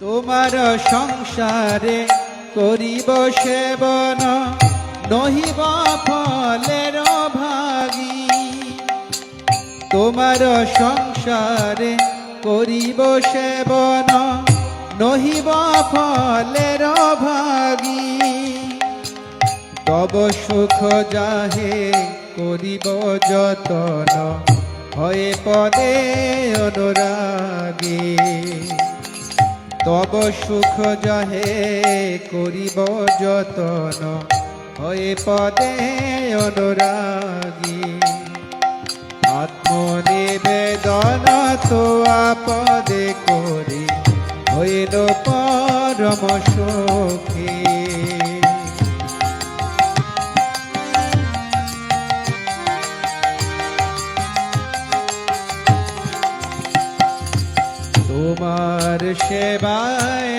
তোমার সংসারে করিব সেবন, নহিব ফলের ভাগী। তোমার সংসারে করিব সেবন, নহিব ফলের ভাগী। তব সুখ যাহে করিব যতন, হয়ে পদে অনুরাগী। তব সুখ যাহে করিব যতন, হয়ে পদে অনুরাগী। আত্মনিবেদন তো আপদে করি, হইল পরম সুখী। তোমার সেবায়